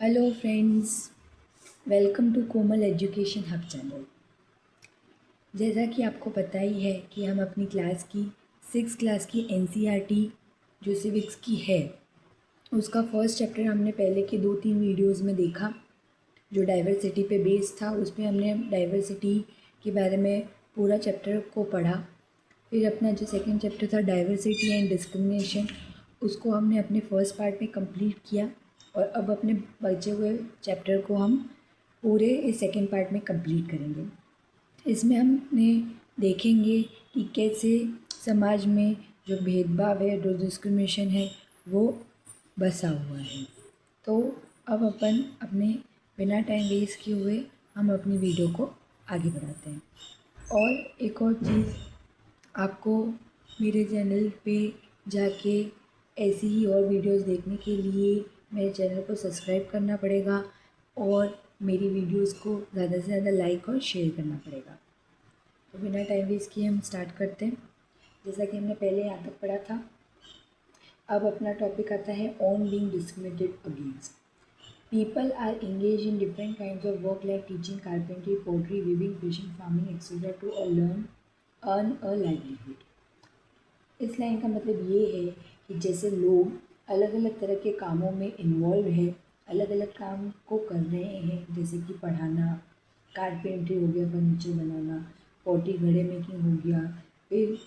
Hello friends, welcome to Komal education hub channel. जैसा कि आपको पता ही है कि हम अपनी क्लास की 6 क्लास की एनसीईआरटी जो सिविक्स की है उसका फर्स्ट चैप्टर हमने पहले के 2-3 वीडियोस में देखा। जो डाइवर्सिटी पे बेस्ड था उसमें हमने डाइवर्सिटी के बारे में पूरा चैप्टर को पढ़ा। फिर अपना जो सेकंड चैप्टर था डाइवर्सिटी एंड डिस्क्रिमिनेशन, उसको हमने अपने फर्स्ट पार्ट में कंप्लीट किया और अब अपने बचे हुए चैप्टर को हम पूरे इस सेकंड पार्ट में कंप्लीट करेंगे। इसमें हमने देखेंगे कि कैसे समाज में जो भेदभाव है, जो डिस्क्रिमिनेशन है, वो बसा हुआ है। तो अब अपन अपने बिना टाइम वेस्ट किए हुए हम अपनी वीडियो को आगे बढ़ाते हैं। और एक और चीज़, आपको मेरे चैनल पे जाके ऐसी ही और वीडियोस देखने के लिए मेरे चैनल को सब्सक्राइब करना पड़ेगा और मेरी वीडियोस को ज़्यादा से ज़्यादा लाइक और शेयर करना पड़ेगा। तो बिना टाइम वेस्ट किए हम स्टार्ट करते हैं। जैसा कि हमने पहले यहाँ तक पढ़ा था, अब अपना टॉपिक आता है on being discriminated against. People are engaged in different kinds of work like teaching, carpentry, pottery, weaving, fishing, farming, etc. to earn a livelihood. इस लाइन का मतलब ये है कि जैसे लोग अलग अलग तरह के कामों में इन्वॉल्व है, अलग अलग काम को कर रहे हैं, जैसे कि पढ़ाना, कारपेंट्री हो गया, फर्नीचर बनाना, पॉटी घड़े मेकिंग हो गया, फिर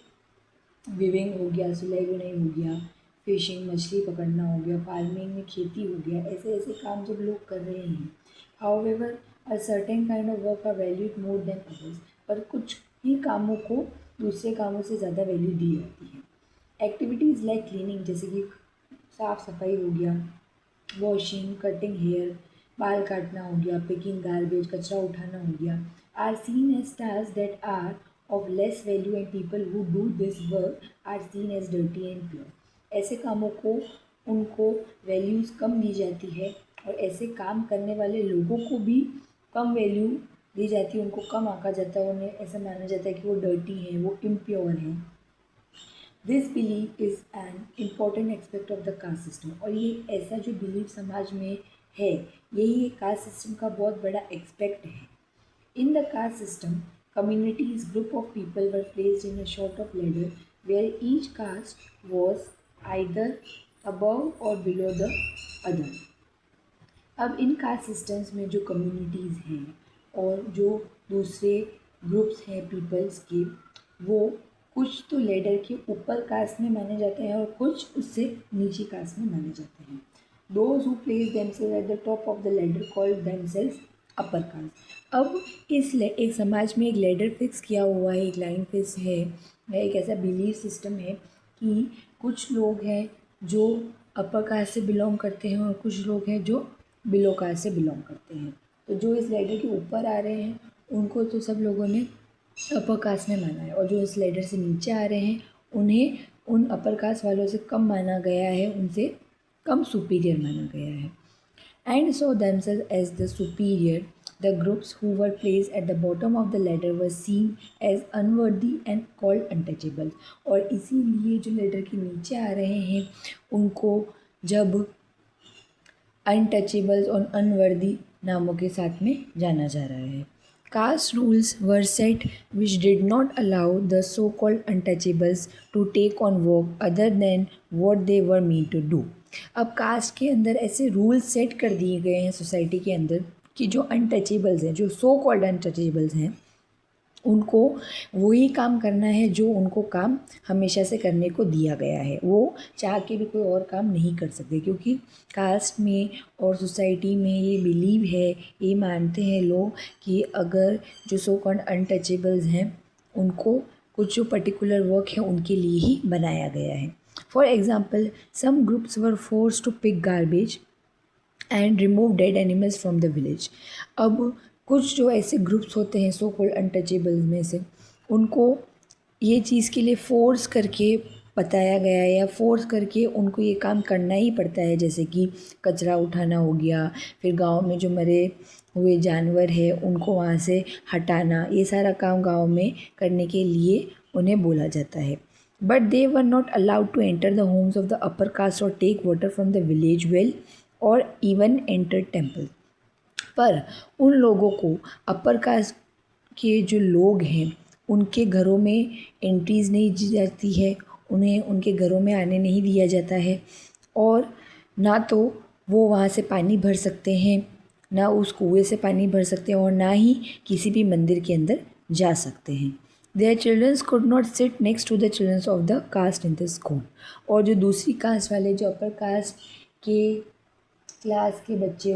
विविंग हो गया, सिलाई बुनाई हो गया, फिशिंग मछली पकड़ना हो गया, फार्मिंग में खेती हो गया। ऐसे ऐसे काम जब लोग कर रहे हैं, however a certain kind of work are valued more than others, पर कुछ ही कामों को दूसरे कामों से ज़्यादा वैल्यू दी जाती है। एक्टिविटीज़ लाइक क्लीनिंग, जैसे कि साफ़ सफाई हो गया, वॉशिंग, कटिंग हेयर, बाल काटना हो गया, पिकिंग गार्बेज, कचरा उठाना हो गया, are seen as task that are of less value and people who do this work are seen as dirty and pure. ऐसे कामों को उनको वैल्यूज़ कम दी जाती है और ऐसे काम करने वाले लोगों को भी कम वैल्यू दी जाती है, उनको कम आंका जाता है, उन्हें ऐसा माना जाता है कि वो डर्टी हैं, वो इम्प्योर हैं। This believe is an important aspect of the caste system. और ये ऐसा जो बिलीव समाज में है, यही कास्ट सिस्टम का बहुत बड़ा एक्सपेक्ट है। In the caste system, communities group of people were placed in a sort of ladder where each caste was either above or below the other. अब इन कास्ट सिस्टम्स में जो कम्युनिटीज़ हैं और जो दूसरे ग्रुप्स हैं पीपल्स के, वो कुछ तो लेडर के ऊपर कास्ट में माने जाते हैं और कुछ उससे नीचे कास्ट में माने जाते हैं। Those who place themselves at the top of the ladder called themselves upper caste. अब एक समाज में एक लेडर फिक्स किया हुआ है, एक लाइन फिक्स है, या एक ऐसा बिलीव सिस्टम है कि कुछ लोग हैं जो अपर कास्ट से बिलोंग करते हैं और कुछ लोग हैं जो बिलो कास्ट से बिलोंग करते हैं। तो जो इस लेडर के ऊपर आ रहे हैं उनको तो सब लोगों ने अपर कास्ट में माना है, और जो इस लेडर से नीचे आ रहे हैं उन्हें उन अपर कास्ट वालों से कम माना गया है, उनसे कम सुपीरियर माना गया है। And saw themselves as the superior, the groups who were placed at the bottom of the ladder were seen as unworthy and called untouchable। और इसीलिए जो लेडर के नीचे आ रहे हैं उनको जब अनटचेबल्स और अनवर्दी नामों के साथ में जाना जा रहा है। Caste rules were set which did not allow the so-called untouchables to take on work other than what they were meant to do। अब कास्ट के अंदर ऐसे रूल्स सेट कर दिए गए हैं सोसाइटी के अंदर कि जो अनटचेबल्स हैं, जो सो कॉल्ड अनटचेबल्स हैं, उनको वही काम करना है जो उनको काम हमेशा से करने को दिया गया है। वो चाह के भी कोई और काम नहीं कर सकते, क्योंकि कास्ट में और सोसाइटी में ये बिलीव है, ये मानते हैं लोग कि अगर जो सो कॉल्ड अनटचेबल्स हैं उनको कुछ जो पर्टिकुलर वर्क है उनके लिए ही बनाया गया है। For example, some groups were force to pick garbage and remove dead animals from the village. अब कुछ जो ऐसे ग्रुप्स होते हैं सो कॉल्ड अनटचेबल्स में से, उनको ये चीज़ के लिए फ़ोर्स करके बताया गया है या फ़ोर्स करके उनको ये काम करना ही पड़ता है, जैसे कि कचरा उठाना हो गया, फिर गांव में जो मरे हुए जानवर है उनको वहाँ से हटाना, ये सारा काम गांव में करने के लिए उन्हें बोला जाता है। But they were not allowed to enter the homes of the upper caste और take water from the village well और इवन एंटर टेम्पल। पर उन लोगों को अपर कास्ट के जो लोग हैं उनके घरों में एंट्रीज़ नहीं दी जाती है, उन्हें उनके घरों में आने नहीं दिया जाता है, और ना तो वो वहाँ से पानी भर सकते हैं, ना उस कुएं से पानी भर सकते हैं, और ना ही किसी भी मंदिर के अंदर जा सकते हैं। Their childrens could not sit next to the childrens of the caste in the school. और जो दूसरी कास्ट वाले, जो अपर कास्ट के क्लास के बच्चे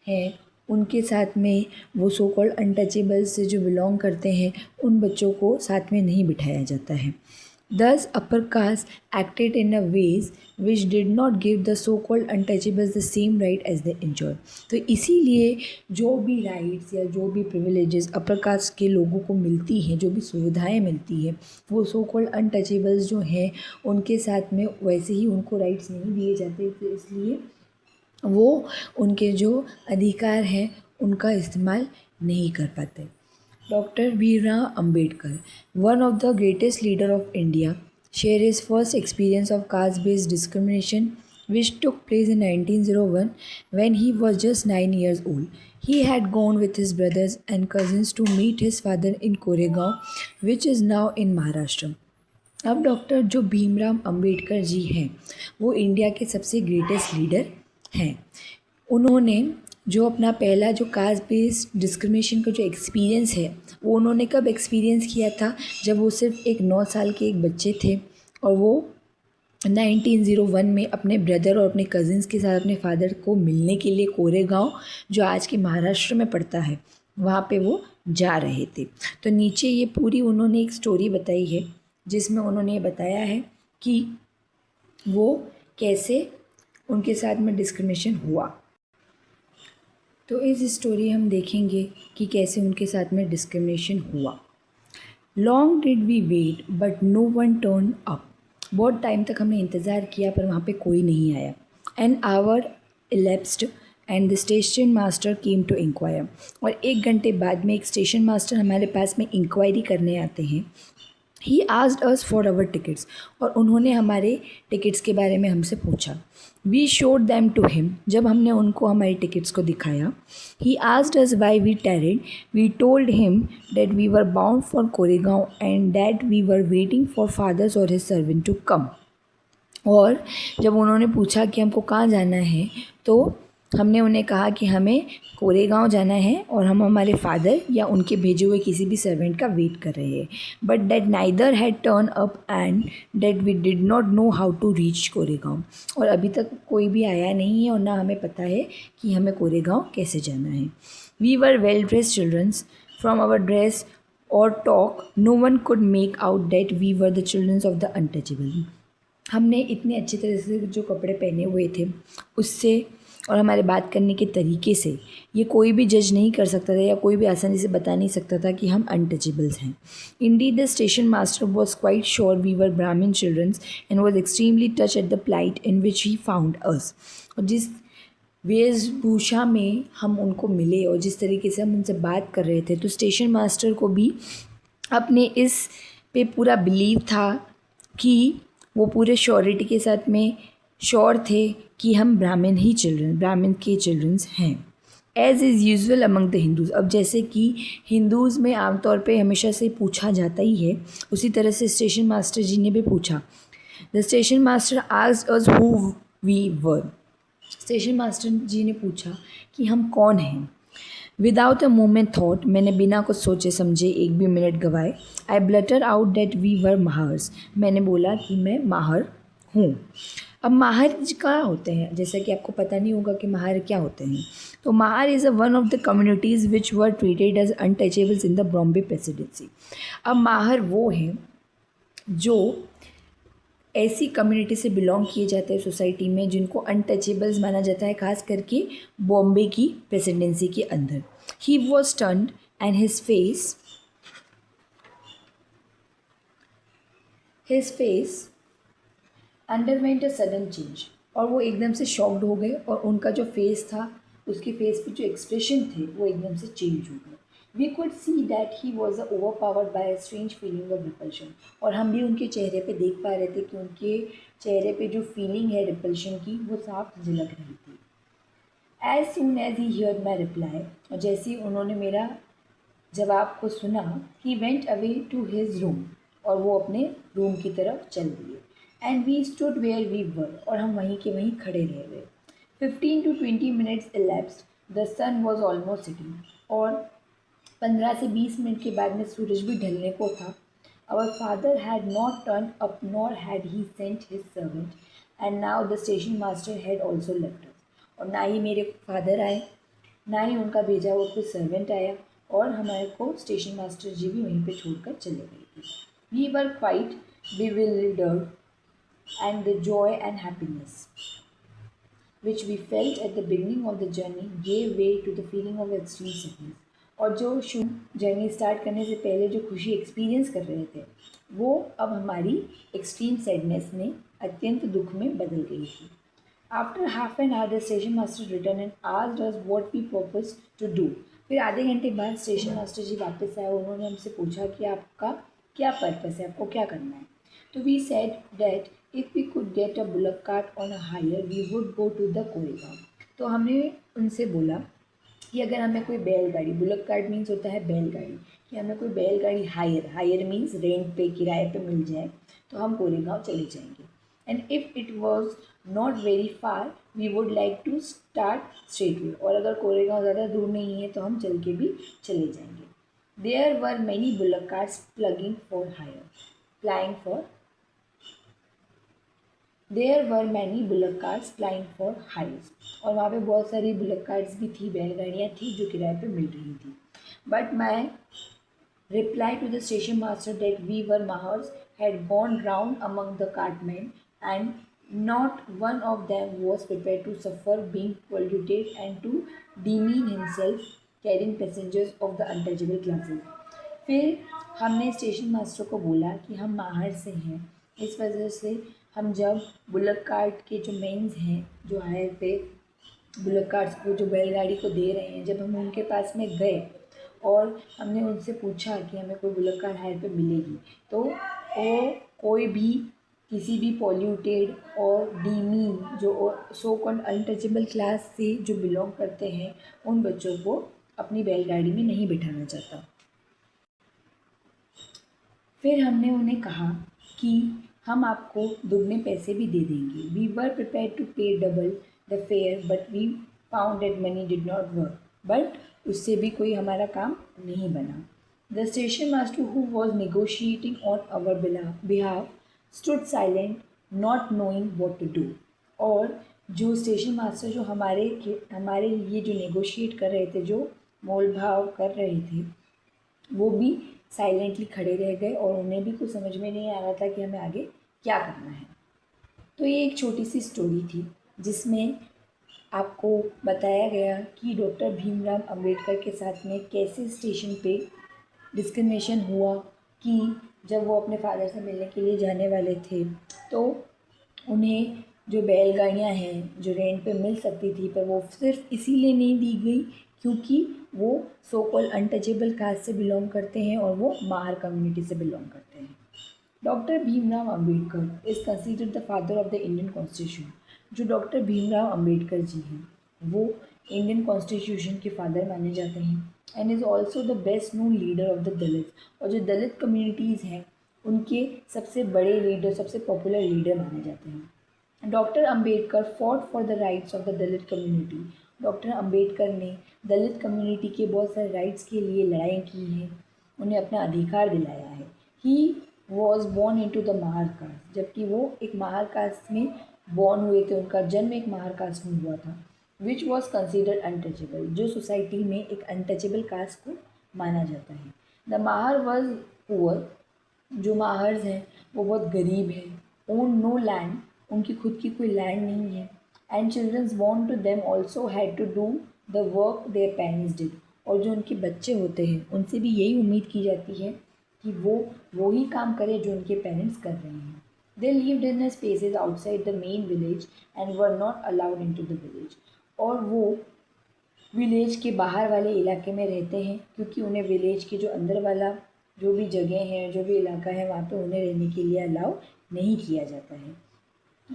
हैं, उनके साथ में वो सो कॉल्ड अनटचेबल्स से जो बिलोंग करते हैं उन बच्चों को साथ में नहीं बिठाया जाता है। Thus, upper caste acted in a ways which did not give the so-called untouchables the same right as they enjoy। तो इसीलिए जो भी राइट्स या जो भी प्रिविलेजेस अपर कास्ट के लोगों को मिलती हैं, जो भी सुविधाएं मिलती हैं, वो सो कॉल्ड अनटचेबल्स जो हैं उनके साथ में वैसे ही उनको राइट्स नहीं दिए जाते। तो इसलिए वो उनके जो अधिकार हैं उनका इस्तेमाल नहीं कर पाते। Doctor Bhimrao Ambedkar, one of the greatest leader of India, share his first experience of caste based discrimination which took place in 1901 when he was just 9 years old. He had gone with his brothers and cousins to meet his father in Koregaon, which is now in Maharashtra। अब doctor जो भीमराव अंबेडकर जी हैं वो India के सबसे greatest leader हैं। उन्होंने जो अपना पहला जो कास्ट बेस्ड डिस्क्रिमिनेशन का जो एक्सपीरियंस है वो उन्होंने कब एक्सपीरियंस किया था, जब वो सिर्फ एक 9 साल के एक बच्चे थे, और वो 1901 में अपने ब्रदर और अपने कज़िन्स के साथ अपने फादर को मिलने के लिए कोरेगांव, जो आज के महाराष्ट्र में पड़ता है, वहाँ पे वो जा रहे थे। तो नीचे ये पूरी उन्होंने एक स्टोरी बताई है जिसमें उन्होंने ये बताया है कि वो कैसे उनके साथ में डिस्क्रिमिनेशन हुआ। तो इस स्टोरी हम देखेंगे कि कैसे उनके साथ में डिस्क्रिमिनेशन हुआ। Long did we wait but no one turn up. बहुत टाइम तक हमने इंतज़ार किया पर वहाँ पे कोई नहीं आया। An hour elapsed and the station master came to enquire. और 1 घंटे बाद में एक स्टेशन मास्टर हमारे पास में इंक्वायरी करने आते हैं। He asked us for our tickets. और उन्होंने हमारे टिकट्स के बारे में हमसे पूछा। We showed them to him. जब हमने उनको हमारे टिकट्स को दिखाया, he asked us why we tarried. We told him that we were bound for Koregaon and that we were waiting for fathers और हिज सर्वेंट टू कम। और जब उन्होंने पूछा कि हमको कहाँ जाना है, तो हमने उन्हें कहा कि हमें कोरेगांव जाना है और हम हमारे फादर या उनके भेजे हुए किसी भी सर्वेंट का वेट कर रहे हैं। But that neither had turn up and that we did not know how to reach Koregaon. और अभी तक कोई भी आया नहीं है और ना हमें पता है कि हमें कोरेगांव कैसे जाना है। We were well dressed childrens. From our dress और talk no one could make out that we were the childrens of the untouchable. हमने इतने अच्छे तरह से जो कपड़े पहने हुए थे उससे और हमारे बात करने के तरीके से ये कोई भी जज नहीं कर सकता था या कोई भी आसानी से बता नहीं सकता था कि हम अनटचेबल्स हैं। Indeed the station master was quite sure we were Brahmin childrens and was extremely touched at the plight in which he found us. और जिस वेशभूषा में हम उनको मिले और जिस तरीके से हम उनसे बात कर रहे थे, तो स्टेशन मास्टर को भी अपने इस पे पूरा बिलीव था कि वो पूरे श्योरिटी के साथ में श्योर थे कि हम ब्राह्मण के चिल्ड्रंस हैं। As is usual among the Hindus. अब जैसे कि हिंदूज़ में आमतौर पे हमेशा से पूछा जाता ही है, उसी तरह से स्टेशन मास्टर जी ने भी पूछा। The station master asked us who we were. Station master ji ने पूछा कि हम कौन हैं। विदाउट अ मोमेंट थॉट, मैंने बिना कुछ सोचे समझे, एक भी मिनट गवाए, आई ब्लटर आउट दैट वी वर माहर्स। मैंने बोला कि मैं माहर हूँ। अब माहर क्या होते हैं, जैसा कि आपको पता नहीं होगा कि माहर क्या होते हैं। तो Mahar is a one of the communities which were treated as untouchables in the Bombay presidency. अब माहर वो हैं जो ऐसी कम्युनिटी से बिलोंग किए जाते हैं सोसाइटी में जिनको अनटचेबल्स माना जाता है, खास करके बॉम्बे की प्रेसिडेंसी के अंदर। He was stunned and his face underwent a sudden change. और वो एकदम से शॉक्ड हो गए और उनका जो फेस था, उसके फेस पे जो एक्सप्रेशन थे वो एकदम से चेंज हो गए। We could see that he was overpowered by a strange feeling of repulsion. और हम भी उनके चेहरे पे देख पा रहे थे कि उनके चेहरे पे जो फीलिंग है रिपल्शन की वो साफ झलक रही थी। As soon as he heard my reply, और जैसे ही उन्होंने मेरा जवाब को सुना, he went away to his room, और वो अपने रूम की तरफ चल दिए। And we stood where we were, और हम वहीं के वहीं खड़े रह गए। 15 to 20 minutes elapsed, the sun was almost sitting, और 15 से 20 मिनट के बाद में सूरज भी ढलने को था। Our father had not turned up, nor had he sent his servant, and now the station master had also left us. और ना ही मेरे फादर आए, ना ही उनका भेजा हुआ कोई सर्वेंट आया, और हमारे को स्टेशन मास्टर जी भी वहीं पे छोड़कर चले गए थे। We were quite bewildered, and the joy and happiness which we felt at the beginning of the journey gave way to the feeling of extreme sadness. और जो शुभ जर्नी स्टार्ट करने से पहले जो खुशी एक्सपीरियंस कर रहे थे, वो अब हमारी एक्सट्रीम सैडनेस में, अत्यंत दुख में बदल गई थी। After half an hour the station master return and asked us what we purpose to do. फिर आधे घंटे बाद स्टेशन मास्टर जी वापस आए, उन्होंने हमसे पूछा कि आपका क्या पर्पस है, आपको क्या करना है। तो we said that if we could get a bullock cart on a hire we would go to the Koregaon. तो हमने उनसे बोला कि अगर हमें कोई बैलगाड़ी, बुलक कार्ट मीन्स होता है बैलगाड़ी, कि हमें कोई बैलगाड़ी हायर मीन्स रेंट पे, किराए पे मिल जाए तो हम कोरेगांव चले जाएंगे। And if it was not very far we would like to start straight way, और अगर कोरेगांव ज़्यादा दूर नहीं है तो हम चल के भी चले जाएंगे। There were many bullock carts plugging for hire plying for there were many bullock carts plying for hires, और वहाँ पे बहुत सारी बुलक कार्ट्स भी थी, बैलगाड़ियाँ थी जो किराए पे मिल रही थी। But my reply to the station master that we were Mahars had gone round among the cartmen, and not one of them was prepared to suffer being polluted and to demean himself carrying passengers of the untouchable classes. फिर हमने station master को बोला कि हम माहर से हैं, इस वजह से हम जब बुलक कार्ट के जो मेन्स हैं जो हायर पे बुलक कार्ट्स को, जो बैलगाड़ी को दे रहे हैं, जब हम उनके पास में गए और हमने उनसे पूछा कि हमें कोई बुलक कार्ट हायर पे मिलेगी, तो वो कोई भी किसी भी पॉल्यूटेड और डीमीन जो सो कॉल्ड अनटचेबल क्लास से जो बिलोंग करते हैं उन बच्चों को अपनी बैलगाड़ी में नहीं बिठाना चाहता। फिर हमने उन्हें कहा कि हम आपको दुगने पैसे भी दे देंगे। We were prepare to pay double the fare but we found that money did not work, बट उससे भी कोई हमारा काम नहीं बना। The station master who was negotiating on our behalf stood silent not knowing what to do, और जो स्टेशन मास्टर जो हमारे लिए जो नेगोशिएट कर रहे थे, जो मोल भाव कर रहे थे, वो भी साइलेंटली खड़े रह गए और उन्हें भी कुछ समझ में नहीं आ रहा था कि हमें आगे क्या करना है। तो ये एक छोटी सी स्टोरी थी जिसमें आपको बताया गया कि डॉक्टर भीमराव अंबेडकर के साथ में कैसे स्टेशन पे डिस्क्रिमिनेशन हुआ, कि जब वो अपने फादर से मिलने के लिए जाने वाले थे तो उन्हें जो बैलगाड़ियाँ हैं जो रेंट पे मिल सकती थी, पर वो सिर्फ इसीलिए नहीं दी गई क्योंकि वो सो कॉल्ड अनटचेबल कास्ट से बिलोंग करते हैं और वो माहर कम्युनिटी से बिलोंग करते हैं। Doctor Bhimrao Ambedkar is considered the father of the Indian constitution. जो डॉक्टर भीमराव अंबेडकर जी हैं वो इंडियन कॉन्स्टिट्यूशन के फादर माने जाते हैं, and is also the best known leader of the Dalit. और जो दलित कम्युनिटीज़ हैं उनके सबसे बड़े लीडर, सबसे पॉपुलर लीडर माने जाते हैं। Doctor Ambedkar fought for the rights of the Dalit community. Doctor Ambedkar ने दलित कम्युनिटी के बहुत सारे राइट्स के लिए लड़ाई की है, उन्हें अपना अधिकार दिलाया है। He was born in to the Mahar caste, जबकि वो एक माहर कास्ट में बॉर्न हुए थे, उनका जन्म एक माहर कास्ट में हुआ था। विच वॉज कंसिडर्ड अनटचेबल, जो सोसाइटी में एक अनटचेबल कास्ट को माना जाता है। द माहर वॉज पुअर, जो माहर्स हैं वो बहुत गरीब हैं। ओन नो लैंड, उनकी खुद की कोई लैंड नहीं है। And childrens born to them also had to do the work their parents did, और जो उनके बच्चे होते हैं उनसे भी यही उम्मीद की जाती है कि वो ही काम करें जो उनके पेरेंट्स कर रहे हैं। They lived in spaces outside the main village and were not allowed in to the village, और वो विलेज के बाहर वाले इलाके में रहते हैं क्योंकि उन्हें विलेज के जो अंदर वाला जो भी जगह है, जो भी इलाका है, वहाँ पे उन्हें रहने के लिए अलाउ नहीं किया जाता है।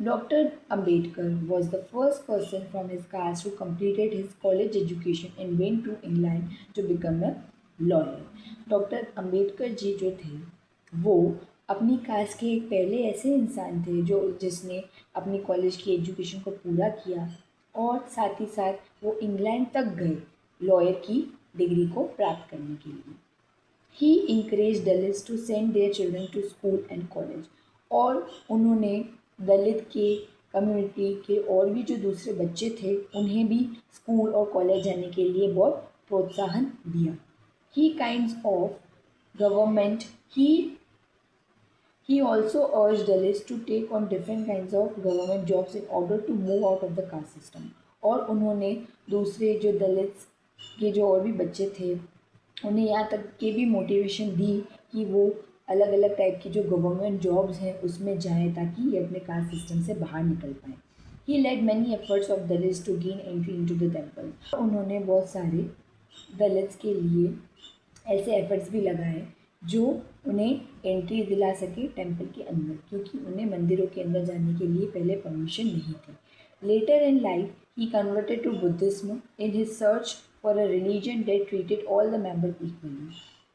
Dr. Ambedkar was the first person from his caste who completed his college education and went to England to become a lawyer. Doctor Ambedkar ji जो थे वो अपनी कास्ट के एक पहले ऐसे इंसान थे जो जिसने अपनी कॉलेज की एजुकेशन को पूरा किया और साथ ही साथ वो इंग्लैंड तक गए लॉयर की डिग्री को प्राप्त करने के लिए. He encourage Dalits to send their children to school and college. और उन्होंने दलित के कम्युनिटी के और भी जो दूसरे बच्चे थे उन्हें भी स्कूल और कॉलेज जाने के लिए बहुत प्रोत्साहन दिया. He kinds of government he also urged Dalits to take on different kinds of government jobs in order to move out of the caste system. और उन्होंने दूसरे जो दलित्स के जो और भी बच्चे थे उन्हें यहाँ तक के भी मोटिवेशन दी कि वो अलग अलग टाइप की जो गवर्नमेंट जॉब्स हैं उसमें जाएं ताकि ये अपने कास्ट सिस्टम से बाहर निकल पाएँ. He led many efforts of Dalits to gain entry into the temple. उन्होंने बहुत सारे दलित्स के लिए ऐसे एफर्ट्स भी लगाए जो उन्हें एंट्री दिला सके टेम्पल के अंदर, क्योंकि उन्हें मंदिरों के अंदर जाने के लिए पहले परमिशन नहीं थी. Later in life he converted to Buddhism in his search for a religion that treated all the member equally.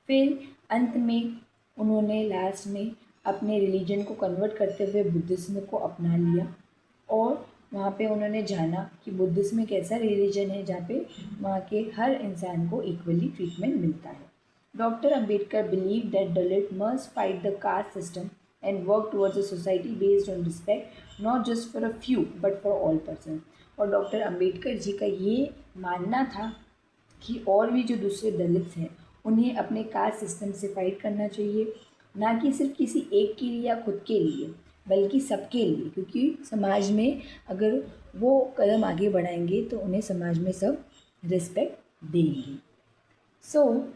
फिर अंत में उन्होंने लास्ट में अपने रिलीजन को कन्वर्ट करते हुए बुद्धिज्म को अपना लिया और वहाँ पे उन्होंने जाना कि बुद्धिज्म एक ऐसा रिलीजन है जहाँ पे वहाँ के हर इंसान को इक्वली ट्रीटमेंट मिलता है. Dr. Ambedkar believed that Dalit must fight the caste system and work towards a society based on respect, not just for a few but for all persons. और डॉक्टर अम्बेडकर जी का ये मानना था कि और भी जो दूसरे दलित हैं उन्हें अपने कास्ट सिस्टम से फाइट करना चाहिए, ना कि सिर्फ किसी एक के लिए या खुद के लिए बल्कि सबके लिए, क्योंकि समाज में अगर वो कदम आगे बढ़ाएंगे तो उन्हें समाज में सब रिस्पेक्ट देंगे. So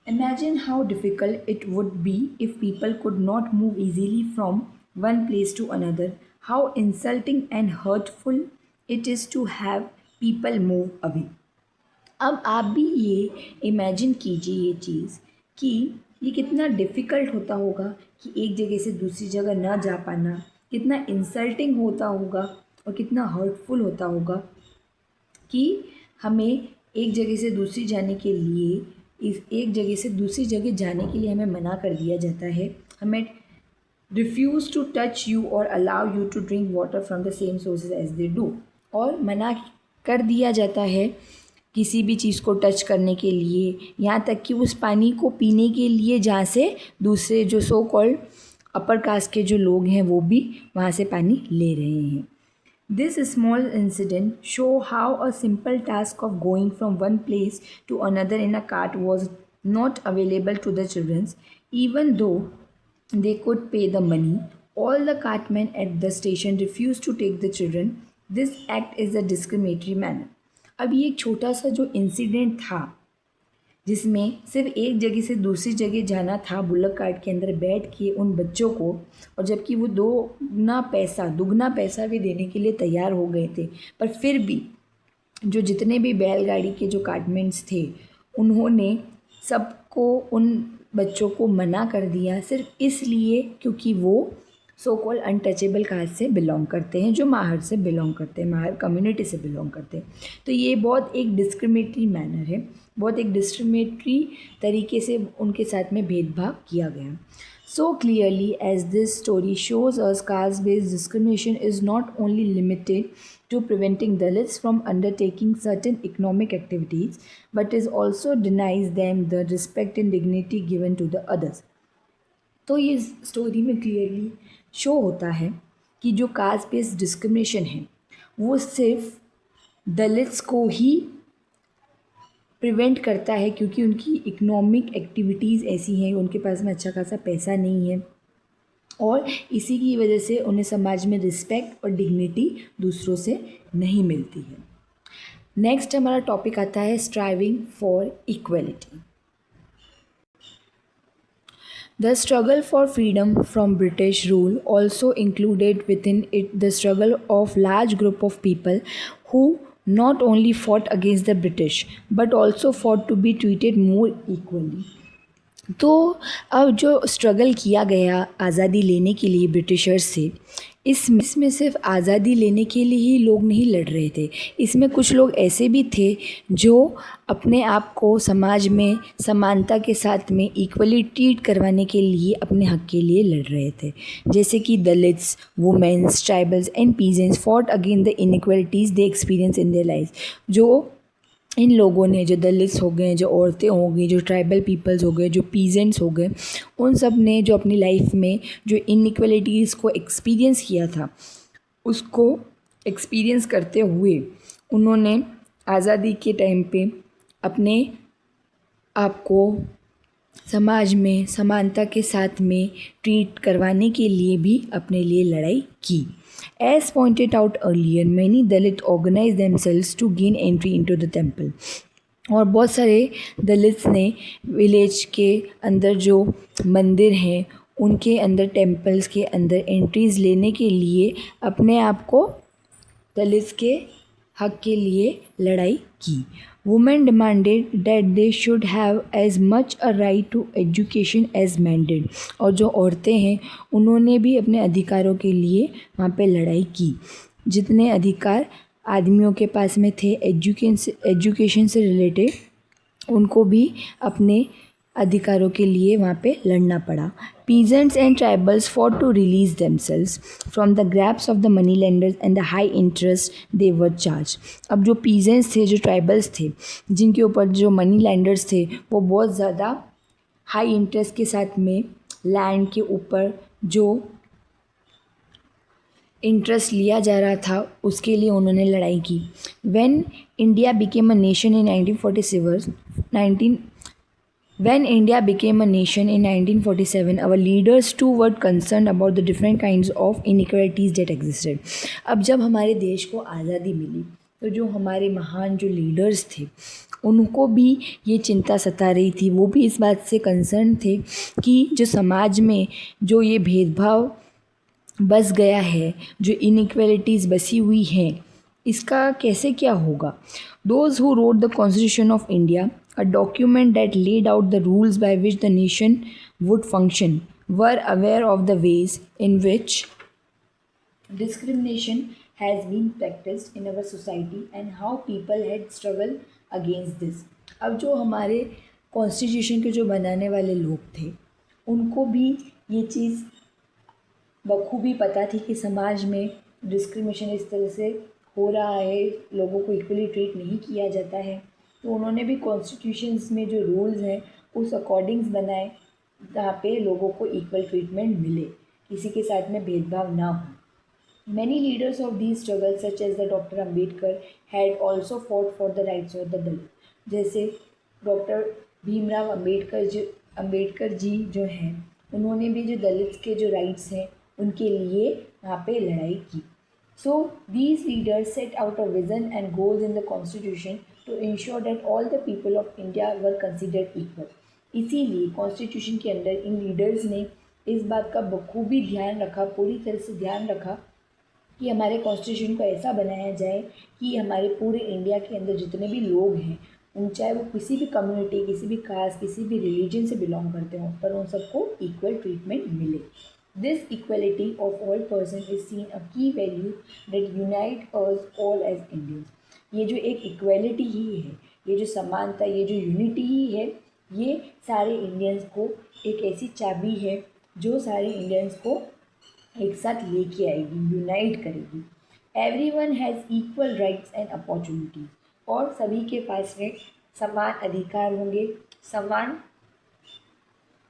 imagine how difficult it would be if people could not move easily from one place to another. How insulting and hurtful it is to have people move away. अब आप भी ये इमेजिन कीजिए ये चीज़ कि ये कितना डिफ़िकल्ट होता होगा कि एक जगह से दूसरी जगह ना जा पाना, कितना इंसल्टिंग होता होगा और कितना हर्टफुल होता होगा कि हमें एक जगह से दूसरी जाने के लिए एक जगह से दूसरी जगह जाने के लिए हमें मना कर दिया जाता है. हमें refuse to touch you or allow you to drink water from the same sources as they do. और मना कर दिया जाता है किसी भी चीज़ को टच करने के लिए, यहाँ तक कि उस पानी को पीने के लिए जहाँ से दूसरे जो सो कॉल्ड अपर कास्ट के जो लोग हैं वो भी वहाँ से पानी ले रहे हैं. This small incident show how a simple task of going from one place to another in a cart was not available to the children, even though they could pay the money. All the cartmen at the station refused to take the children. This act is a discriminatory manner. अब ये एक छोटा सा जो incident था जिसमें सिर्फ एक जगह से दूसरी जगह जाना था बुलक कार्ट के अंदर बैठ के उन बच्चों को, और जबकि वो दुगना पैसा भी देने के लिए तैयार हो गए थे, पर फिर भी जो जितने भी बैलगाड़ी के जो कार्टमेंट्स थे उन्होंने सबको उन बच्चों को मना कर दिया सिर्फ इसलिए क्योंकि वो सो कॉल्ड अनटचेबल कास्ट से बिलोंग करते हैं, जो माहर से बिलोंग करते हैं, माहर कम्युनिटी से बिलोंग करते हैं. तो ये बहुत एक डिस्क्रिमिनेटरी मैनर है, बहुत एक डिस्क्रिमिनेटरी तरीके से उनके साथ में भेदभाव किया गया. So clearly as this story shows us, caste-based discrimination is not only limited to preventing Dalits from undertaking certain economic activities, but is also denies them the respect and dignity given to the others. तो ये story में clearly show होता है कि जो caste based discrimination है वो सिर्फ दलित्स को ही प्रिवेंट करता है क्योंकि उनकी इकोनॉमिक एक्टिविटीज़ ऐसी हैं, उनके पास में अच्छा खासा पैसा नहीं है और इसी की वजह से उन्हें समाज में रिस्पेक्ट और डिग्निटी दूसरों से नहीं मिलती है. नेक्स्ट हमारा टॉपिक आता है striving for equality. The struggle for freedom from British rule also included within it the struggle of large group of people who not only fought against the British but also fought to be treated more equally. तो अब जो struggle किया गया आज़ादी लेने के लिए Britishers से, इसमें सिर्फ आज़ादी लेने के लिए ही लोग नहीं लड़ रहे थे। इसमें कुछ लोग ऐसे भी थे जो अपने आप को समाज में समानता के साथ में इक्वली ट्रीट करवाने के लिए अपने हक के लिए लड़ रहे थे। जैसे कि Dalits, womens, tribals and peasants fought against the inequalities they experience in their life. जो इन लोगों ने, जो दलित्स हो गए, जो औरतें हो गई, जो ट्राइबल पीपल्स हो गए, जो पीजेंट्स हो गए, उन सब ने जो अपनी लाइफ में जो इनइक्वालिटीज़ को एक्सपीरियंस किया था, उसको एक्सपीरियंस करते हुए उन्होंने आज़ादी के टाइम पे अपने आप को समाज में समानता के साथ में ट्रीट करवाने के लिए भी अपने लिए लड़ाई की। As pointed out earlier, many Dalit organized themselves to gain entry into the temple. और बहुत सारे दलित्स ने विलेज के अंदर जो मंदिर हैं उनके अंदर, टेम्पल्स के अंदर एंट्रीज लेने के लिए अपने आप को दलित्स के हक के लिए लड़ाई की। Women demanded that they should have as much a right to education as man did. और जो औरतें हैं उन्होंने भी अपने अधिकारों के लिए वहाँ पे लड़ाई की। जितने अधिकार आदमियों के पास में थे एजुकेशन से रिलेटेड, उनको भी अपने अधिकारों के लिए वहाँ पे लड़ना पड़ा। Peasants and tribals fought to release themselves from the grasp of the moneylenders and the high interest they were charged. अब जो peasants थे, जो tribals थे, जिनके ऊपर जो मनी लैंडर्स थे, वो बहुत ज़्यादा हाई इंटरेस्ट के साथ में लैंड के ऊपर जो इंटरेस्ट लिया जा रहा था उसके लिए उन्होंने लड़ाई की। When India became a nation in 1947, our leaders too were concerned about the different kinds of inequalities that existed. अब जब हमारे देश को आज़ादी मिली तो जो हमारे महान जो लीडर्स थे उनको भी ये चिंता सता रही थी। वो भी इस बात से कंसर्न थे कि जो समाज में जो ये भेदभाव बस गया है, जो इनइक्वालिटीज़ बसी हुई हैं, इसका कैसे क्या होगा। Those who wrote the Constitution of India, a document that laid out the rules by which the nation would function, were aware of the ways in which discrimination has been practiced in our society and how people had struggled against this. अब जो हमारे constitution के जो बनाने वाले लोग थे उनको भी ये चीज़ बखूबी पता थी कि समाज में डिस्क्रिमिनेशन इस तरह से हो रहा है, लोगों को इक्वली ट्रीट नहीं किया जाता है। तो उन्होंने भी कॉन्स्टिट्यूशंस में जो रूल्स हैं उस अकॉर्डिंग्स बनाए जहाँ पे लोगों को इक्वल ट्रीटमेंट मिले, किसी के साथ में भेदभाव ना हो। Many leaders of these struggle such as the doctor Ambedkar had also fought for the rights of the Dalit. जैसे डॉक्टर भीमराव अम्बेडकर जी जो हैं उन्होंने भी जो दलित के जो राइट्स हैं उनके लिए वहाँ पे लड़ाई की। So these leaders set out a vision and goals in the constitution to ensure that all the people of India were considered equal. इसीलिए कॉन्स्टिट्यूशन के अंदर इन लीडर्स ने इस बात का बखूबी ध्यान रखा, पूरी तरह से ध्यान रखा कि हमारे कॉन्स्टिट्यूशन को ऐसा बनाया जाए कि हमारे पूरे इंडिया के अंदर जितने भी लोग हैं, उन चाहे वो किसी भी कम्युनिटी, किसी भी कास्ट, किसी भी रिलीजन से बिलोंग करते हों, पर उन सबको इक्वल ट्रीटमेंट मिले। This equality of all persons is seen a key value that unite us all as Indians. ये जो एक इक्वलिटी ही है, ये जो समानता, ये जो यूनिटी ही है, ये सारे इंडियंस को एक ऐसी चाबी है जो सारे इंडियंस को एक साथ लेके आएगी, यूनाइट करेगी। Everyone has equal rights and opportunities, और सभी के पास में समान अधिकार होंगे, समान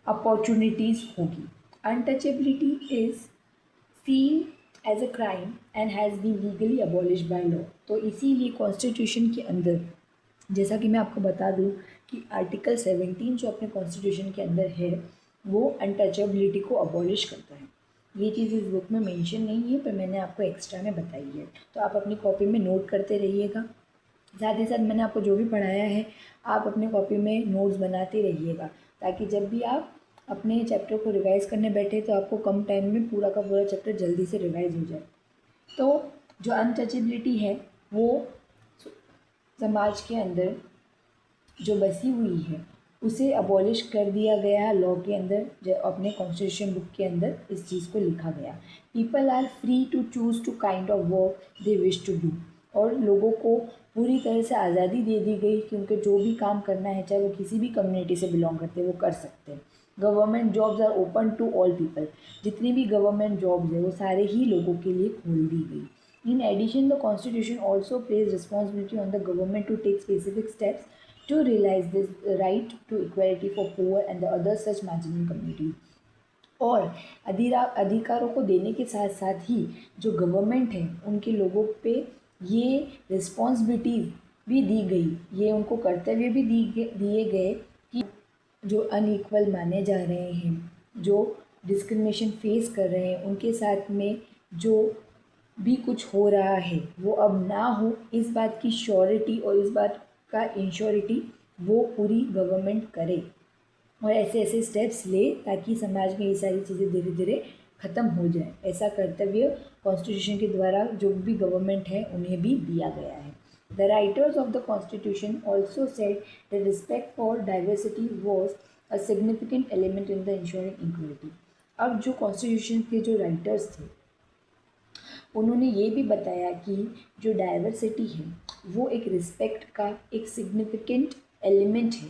अपॉर्चुनिटीज़ होगी। Untouchability is seen as a crime and has been legally abolished by law. तो इसीलिए कॉन्स्टिट्यूशन के अंदर, जैसा कि मैं आपको बता दूं कि आर्टिकल 17 जो अपने कॉन्स्टिट्यूशन के अंदर है वो अनटचेबिलिटी को अबॉलिश करता है। ये चीज़ इस बुक में मेंशन नहीं है, पर मैंने आपको एक्स्ट्रा में बताई है, तो आप अपनी कॉपी में नोट करते रहिएगा। साथ ही साथ मैंने आपको जो भी पढ़ाया है आप अपने कॉपी में नोट्स बनाते रहिएगा, ताकि जब भी आप अपने चैप्टर को रिवाइज़ करने बैठे तो आपको कम टाइम में पूरा का पूरा चैप्टर जल्दी से रिवाइज़ हो जाए। तो जो अनटचेबिलिटी है वो समाज के अंदर जो बसी हुई है उसे अबॉलिश कर दिया गया लॉ के अंदर, जो अपने कॉन्स्टिट्यूशन बुक के अंदर इस चीज़ को लिखा गया। People are free to choose to kind of work they wish to do, और लोगों को पूरी तरह से आज़ादी दे दी गई कि उनको जो भी काम करना है, चाहे वो किसी भी कम्युनिटी से बिलोंग करते हैं, वो कर सकते हैं। Government jobs are open to all people, जितनी भी गवर्नमेंट जॉब्स है वो सारे ही लोगों के लिए खोल दी गई। In addition, the Constitution also placed responsibility on the government to take specific steps to realize this right to equality for poor and the other such marginal communities. और अधिकारों को देने के साथ साथ ही जो गवर्नमेंट है उनके लोगों पे ये रिस्पॉन्सिबिलिटीज भी दी गई, ये उनको कर्तव्य भी दिए गए कि जो अनइक्वल माने जा रहे हैं, जो डिस्क्रिमिनेशन फेस कर रहे हैं, उनके साथ में जो भी कुछ हो रहा है वो अब ना हो, इस बात की श्योरिटी और इस बात का इंश्योरिटी वो पूरी गवर्नमेंट करे और ऐसे ऐसे स्टेप्स ले ताकि समाज में ये सारी चीज़ें धीरे धीरे ख़त्म हो जाए। ऐसा कर्तव्य कॉन्स्टिट्यूशन के द्वारा जो भी गवर्नमेंट है उन्हें भी दिया गया है। The writers of the constitution also said the respect for diversity was a significant element in the ensuring equality. अब जो कॉन्स्टिट्यूशन के जो राइटर्स थे उन्होंने ये भी बताया कि जो डाइवर्सिटी है वो एक रिस्पेक्ट का एक सिग्निफिकेंट एलिमेंट है,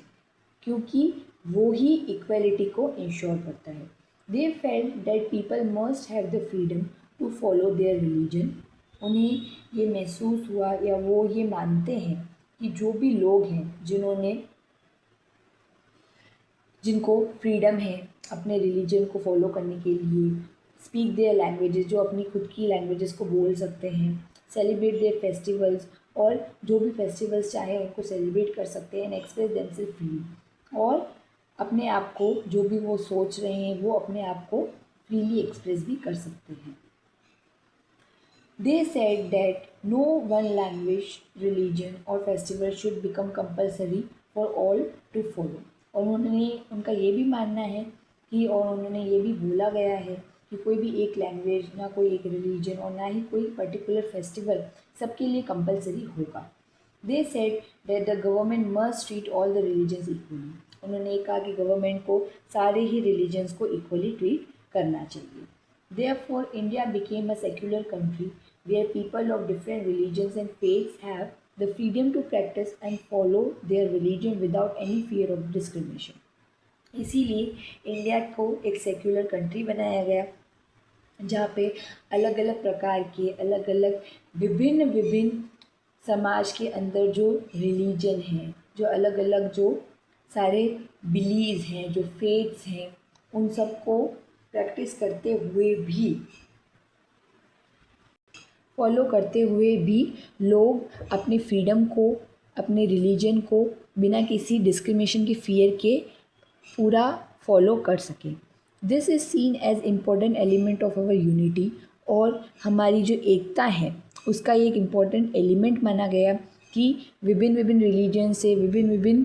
क्योंकि वो ही इक्वलिटी को इंश्योर करता है। They felt that people must have the freedom to follow their religion. उन्हें ये महसूस हुआ या वो ये मानते हैं कि जो भी लोग हैं जिनको फ्रीडम है अपने रिलीजन को फॉलो करने के लिए, स्पीक देयर लैंग्वेजेस, जो अपनी खुद की लैंग्वेजेस को बोल सकते हैं, सेलिब्रेट देयर फेस्टिवल्स, और जो भी फेस्टिवल्स चाहे उनको सेलिब्रेट कर सकते हैं, एंड एक्सप्रेस देमसेल्फ फ्रीली, और अपने आप को जो भी वो सोच रहे हैं वो अपने आप को फ्रीली एक्सप्रेस भी कर सकते हैं। They said that no one language, religion और festival should become compulsory for all to follow. और उनका ये भी मानना है कि, और उन्होंने ये भी बोला गया है कि कोई भी एक लैंग्वेज, ना कोई एक रिलीजन और ना ही कोई पर्टिकुलर फेस्टिवल सबके लिए कंपलसरी होगा। दे said that the government must treat all the religions equally. उन्होंने कहा कि गवर्नमेंट को सारे ही रिलीजन्स को इक्वली ट्रीट करना चाहिए। Therefore, India became a secular country where people of different religions and faiths have the freedom to practice and follow their religion without any fear of discrimination. इसीलिए India को एक secular country बनाया गया जहाँ पे अलग अलग प्रकार के अलग अलग विभिन्न समाज के अंदर जो रिलीजन हैं, जो अलग अलग जो सारे बिलीव्स हैं, जो फेथ्स हैं, उन सबको प्रैक्टिस करते हुए भी, फॉलो करते हुए भी लोग अपनी फ्रीडम को, अपने रिलीजन को बिना किसी डिस्क्रिमिनेशन के फियर के पूरा फॉलो कर सकें। This is seen as important element of our unity. और हमारी जो एकता है उसका एक इम्पॉर्टेंट एलिमेंट माना गया कि विभिन्न रिलीजन से, विभिन्न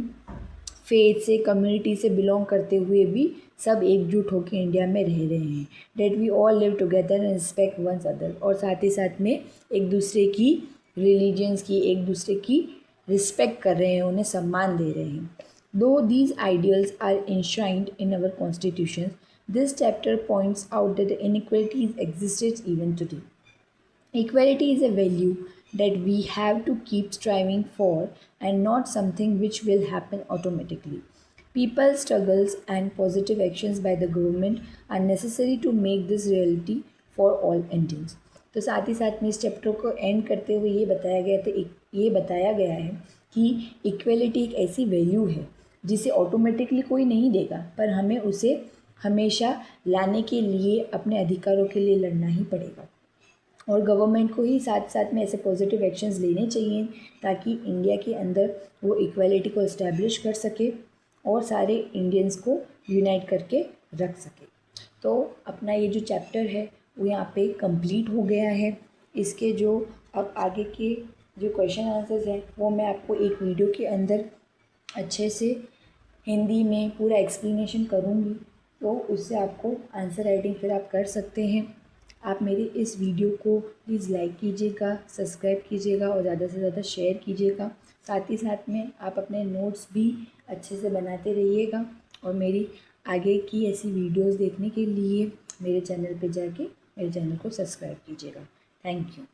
फेथ से, कम्युनिटी से बिलोंग करते हुए भी सब एकजुट होकर इंडिया में रह रहे हैं। That we all live together and respect ones other. और साथ ही साथ में एक दूसरे की रिलीजन्स की, एक दूसरे की रिस्पेक्ट कर रहे हैं, उन्हें सम्मान दे रहे हैं। Though these ideals are enshrined in our constitutions, this chapter points out that the inequalities exist even today. Equality is a value that we have to keep striving for and not something which will happen automatically. People's struggles and positive actions by the government are necessary to make this reality for all Indians. तो साथ ही साथ में इस chapter को and करते हुए ये बताया गया है कि इक्वलिटी एक ऐसी वैल्यू है जिसे ऑटोमेटिकली कोई नहीं देगा, पर हमें उसे हमेशा लाने के लिए अपने अधिकारों के लिए लड़ना ही पड़ेगा। और गवर्नमेंट को ही साथ साथ में ऐसे पॉजिटिव एक्शंस लेने चाहिए ताकि इंडिया के अंदर वो इक्वलिटी को इस्टेब्लिश कर सके और सारे इंडियंस को यूनाइट करके रख सके। तो अपना ये जो चैप्टर है वो यहाँ पे कंप्लीट हो गया है। इसके जो अब आगे के जो क्वेश्चन आंसर्स हैं वो मैं आपको एक वीडियो के अंदर अच्छे से हिंदी में पूरा एक्सप्लेनेशन करूँगी, तो उससे आपको आंसर राइटिंग फिर आप कर सकते हैं। आप मेरे इस वीडियो को प्लीज़ लाइक कीजिएगा, सब्सक्राइब कीजिएगा और ज़्यादा से ज़्यादा शेयर कीजिएगा। साथ ही साथ में आप अपने नोट्स भी अच्छे से बनाते रहिएगा और मेरी आगे की ऐसी वीडियोस देखने के लिए मेरे चैनल पे जाके मेरे चैनल को सब्सक्राइब कीजिएगा। Thank you.